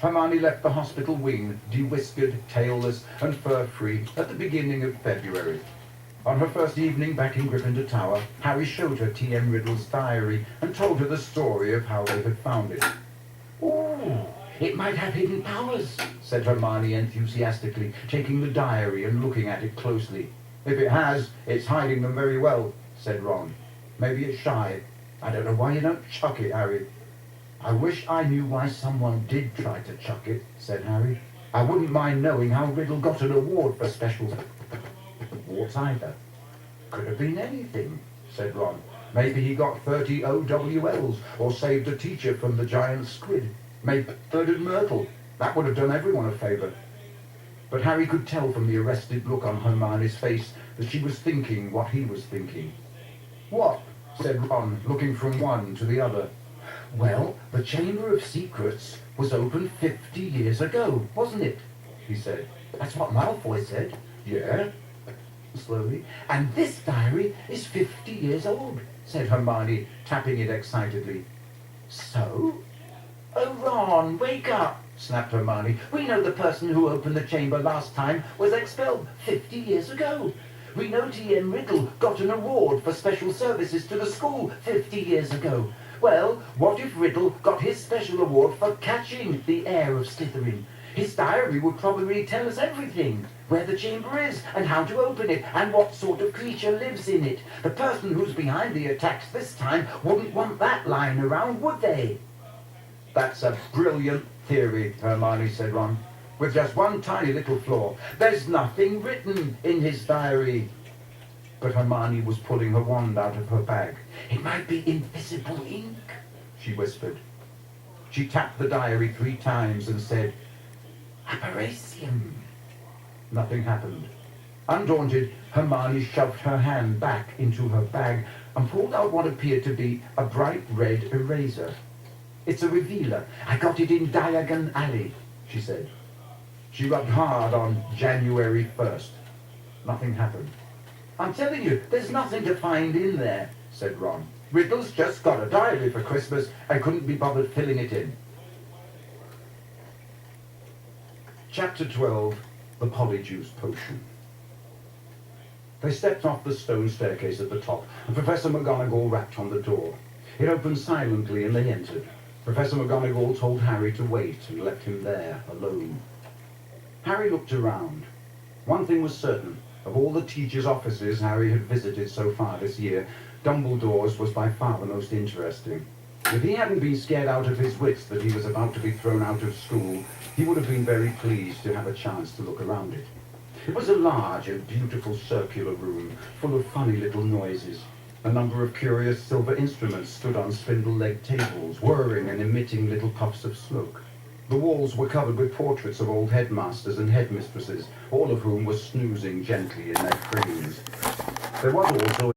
Hermione left the hospital wing, de-whiskered, tailless, and fur-free, at the beginning of February. On her first evening back in Gryffindor Tower, Harry showed her T.M. Riddle's diary and told her the story of how they had found it. "Ooh, it might have hidden powers," said Hermione enthusiastically, taking the diary and looking at it closely. "If it has, it's hiding them very well," said Ron. "Maybe it's shy. I don't know why you don't chuck it, Harry." "I wish I knew why someone did try to chuck it," said Harry. "I wouldn't mind knowing how Riddle got an award for special awards either." "Could have been anything," said Ron. "Maybe he got 30 OWLs, or saved a teacher from the giant squid. Maybe murdered Myrtle. That would have done everyone a favour." But Harry could tell from the arrested look on Hermione's face that she was thinking what he was thinking. "What?" said Ron, looking from one to the other. "Well, the Chamber of Secrets was opened 50 years ago, wasn't it?" he said. "That's what Malfoy said." "Yeah?" slowly. "And this diary is 50 years old," said Hermione, tapping it excitedly. "So?" "Oh, Ron, wake up," snapped Hermione. "We know the person who opened the chamber last time was expelled 50 years ago. We know T.M. Riddle got an award for special services to the school 50 years ago. Well, what if Riddle got his special award for catching the heir of Slytherin? His diary would probably tell us everything. Where the chamber is, and how to open it, and what sort of creature lives in it. The person who's behind the attacks this time wouldn't want that lying around, would they?" "That's a brilliant theory," Hermione said, Ron, "with just one tiny little flaw. There's nothing written in his diary." But Hermione was pulling her wand out of her bag. "It might be invisible ink," she whispered. She tapped the diary 3 times and said, "Apparition." Nothing happened. Undaunted, Hermione shoved her hand back into her bag and pulled out what appeared to be a bright red eraser. "It's a revealer. I got it in Diagon Alley," she said. She rubbed hard on January 1st. Nothing happened. "I'm telling you, there's nothing to find in there," said Ron. "Riddle's just got a diary for Christmas and couldn't be bothered filling it in." Chapter 12, The Polyjuice Potion. They stepped off the stone staircase at the top, and Professor McGonagall rapped on the door. It opened silently and they entered. Professor McGonagall told Harry to wait and left him there, alone. Harry looked around. One thing was certain. Of all the teachers' offices Harry had visited so far this year, Dumbledore's was by far the most interesting. If he hadn't been scared out of his wits that he was about to be thrown out of school, he would have been very pleased to have a chance to look around it. It was a large and beautiful circular room, full of funny little noises. A number of curious silver instruments stood on spindle-legged tables, whirring and emitting little puffs of smoke. The walls were covered with portraits of old headmasters and headmistresses, all of whom were snoozing gently in their cranes. There was also